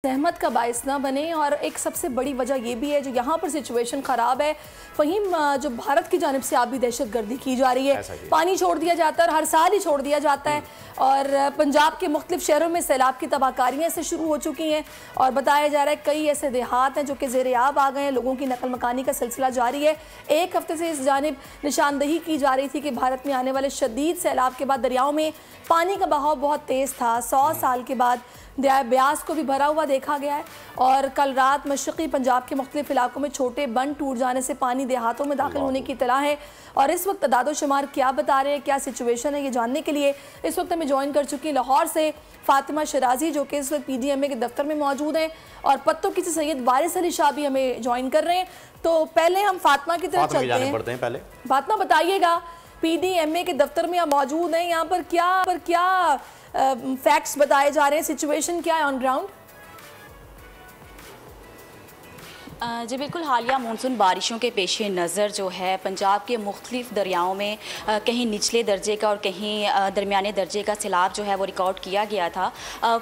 सहमत का बायस ना बने। और एक सबसे बड़ी वजह यह भी है जो यहाँ पर सिचुएशन ख़राब है, वहीं जो भारत की जानिब से आप भी दहशत गर्दी की जा रही है, पानी छोड़ दिया जाता है और हर साल ही छोड़ दिया जाता है। और पंजाब के मुख्तलिफ शहरों में सैलाब की तबाहकारियाँ से शुरू हो चुकी हैं और बताया जा रहा है कई ऐसे देहात हैं जो कि ज़ेर-ए-आब आ गए हैं। लोगों की नकल मकानी का सिलसिला जारी है। एक हफ्ते से इस जानिब निशानदही की जा रही थी कि भारत में आने वाले शदीद सैलाब के बाद दरियाओं में पानी का बहाव बहुत तेज़ था। 100 साल के बाद दरिया ब्यास को भी भरा हुआ देखा गया है। और कल रात मशरक़ी पंजाब के मुख्तलिफ इलाकों में छोटे बंद टूट जाने से पानी देहातों में दाखिल होने की इत्तला है। और इस वक्त तादाद शुमार क्या बता रहे हैं, क्या सिचुएशन है, ये जानने के लिए इस वक्त हमें ज्वाइन कर चुकी लाहौर से फातिमा शराजी जो कि इस वक्त PDMA के दफ्तर में मौजूद हैं, और पत्तों की सैयद वारिस अली शाह भी हमें ज्वाइन कर रहे हैं। तो पहले हम फातिमा की तरफ चलते हैं। पहले फातिमा बताइएगा, PDMA के दफ्तर में आप मौजूद हैं, यहाँ पर क्या फैक्ट्स बताए जा रहे हैं, सिचुएशन क्या है ऑन ग्राउंड? जी बिल्कुल, हालिया मानसून बारिशों के पेश नज़र जो है पंजाब के मुख्तलिफ दरियाओं में कहीं निचले दर्जे का और कहीं दरमियाने दर्जे का सैलाब जो है वो रिकॉर्ड किया गया था।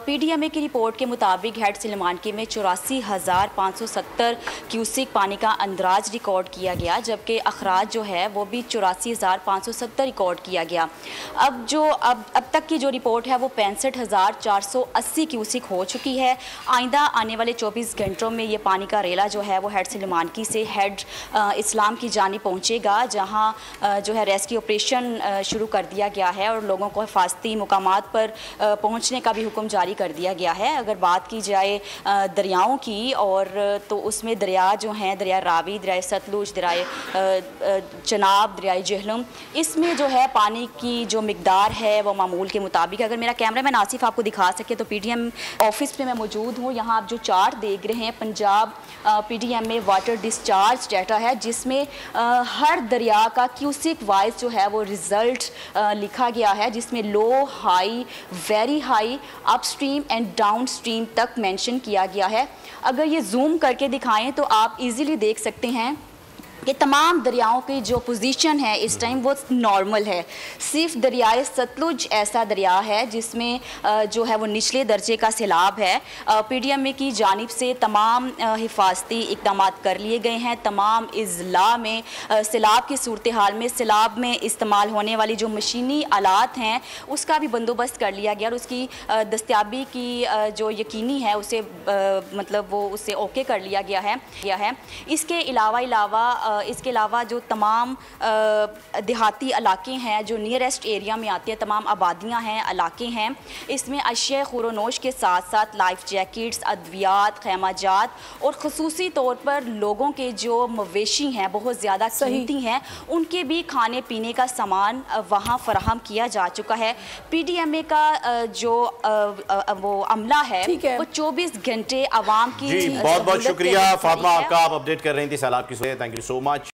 PDMA की रिपोर्ट के मुताबिक हेड सिलमानकी में 84,570 क्यूसिक पानी का अंदराज रिकॉर्ड किया गया, जबकि अखराज जो है वो भी 84,570 रिकॉर्ड किया गया। अब तक की जो रिपोर्ट है वो 65,480 क्यूसिक हो चुकी है। आइंदा आने वाले 24 घंटों में ये पानी का रेला जो है वो हेड सिलमानकी से हेड इस्लाम की जानिब पहुंचेगा, जहां जो है रेस्क्यू ऑपरेशन शुरू कर दिया गया है और लोगों को हिफाजती मुकामात पर पहुंचने का भी हुक्म जारी कर दिया गया है। अगर बात की जाए दरियाओं की, और तो उसमें दरिया जो हैं, दरिया रावी, दरिया सतलुज, दरिया चनाब, दरिया जेहलम, इसमें जो है पानी की जो मिकदार है वो मामूल के मुताबिक। अगर मेरा कैमरा मैन आसिफ आपको दिखा सके तो PDM ऑफिस पे मैं मौजूद हूँ। यहाँ आप जो चार्ट देख रहे हैं Punjab PDMA water discharge data है, जिसमें हर दरिया का क्यूसिक वाइज जो है वो रिज़ल्ट लिखा गया है, जिसमें low, high, very high, upstream and down stream तक मेंशन किया गया है। अगर ये जूम करके दिखाएं तो आप इजीली देख सकते हैं कि तमाम दरियाओं की जो पोजीशन है इस टाइम वो नॉर्मल है। सिर्फ दरियाए सतलुज ऐसा दरिया है जिसमें जो है वो निचले दर्जे का सैलाब है। PDMA की जानिब से तमाम हिफाजती इक़दाम कर लिए गए हैं। तमाम इज़ला में सैलाब की सूरत हाल में सैलाब में इस्तेमाल होने वाली जो मशीनी आलात हैं उसका भी बंदोबस्त कर लिया गया और उसकी दस्तयाबी की जो यकीनी है उसे मतलब वो उससे ओके कर लिया गया है। इसके अलावा जो तमाम देहाती इलाके हैं जो नियरेस्ट एरिया में आते हैं, तमाम आबादियां हैं, इलाके हैं, इसमें अशिया खुरोनोश के साथ साथ लाइफ जैकेट्स, अद्वियात, खैमाजात और ख़ुसूसी तौर पर लोगों के जो मवेशी हैं बहुत ज़्यादा कीमती हैं, उनके भी खाने पीने का सामान वहाँ फराहम किया जा चुका है। PDMA का जो वो अमला है वो 24 घंटे आवाम की। जी बहुत बहुत शुक्रिया फातिमा, आपका आप अपडेट कर रही थी सैलाब की। Thank you so much.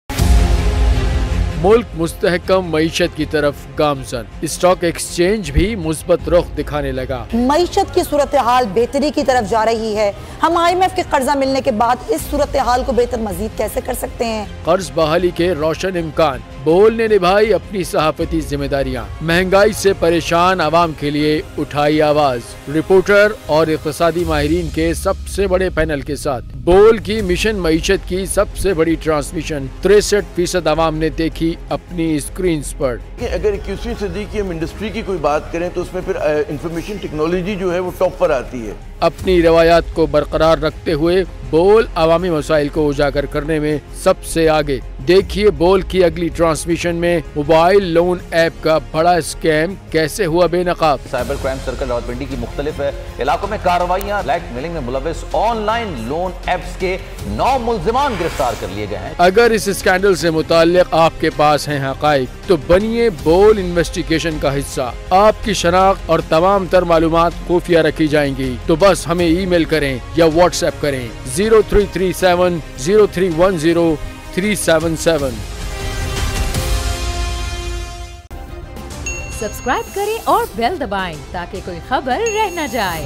मुल्क मुस्तहकम मईशत की तरफ गामजन, स्टॉक एक्सचेंज भी मुस्बत रुख दिखाने लगा। मईशत की सूरत हाल बेहतरी की तरफ जा रही है। हम IMF के कर्जा मिलने के बाद इस सूरत हाल को बेहतर मजीद कैसे कर सकते हैं? कर्ज बहाली के रोशन इम्कान, बोल ने निभाई अपनी सहाफती जिम्मेदारियां, महंगाई से परेशान आवाम के लिए उठाई आवाज। रिपोर्टर और इक़्तिसादी माहिरीन के सबसे बड़े पैनल के साथ बोल की मिशन मईशत की सबसे बड़ी ट्रांसमिशन 63% आवाम ने देखी अपनी स्क्रीन पर। अगर 21वीं सदी की हम इंडस्ट्री की कोई बात करें तो उसमें फिर इंफॉर्मेशन टेक्नोलॉजी जो है वो टॉप पर आती है। अपनी रवायात को बरकरार रखते हुए बोल अवामी मसाइल को उजागर करने में सबसे आगे। देखिए बोल की अगली ट्रांसमिशन में मोबाइल लोन ऐप का बड़ा स्कैम कैसे हुआ बेनकाब। साइबर क्राइम सर्कल रावलपिंडी की मुख्तलिफ इलाकों में कार्रवाइयाँ, ब्लैकमेलिंग में मुलविस ऑनलाइन लोन ऐप्स के 9 मुल्जिमान गिरफ्तार कर लिए गए हैं। अगर इस स्कैंडल से मुताल्लिक आपके पास हैं हकाइक तो बनिए बोल इन्वेस्टिगेशन का हिस्सा। आपकी शनाख्त और तमाम तर मालूमात खुफिया रखी जाएंगी, तो बस हमें ईमेल करें या व्हाट्सएप करें 0337 0310 377। सब्सक्राइब करें और बेल दबाएं ताकि कोई खबर रह न जाए।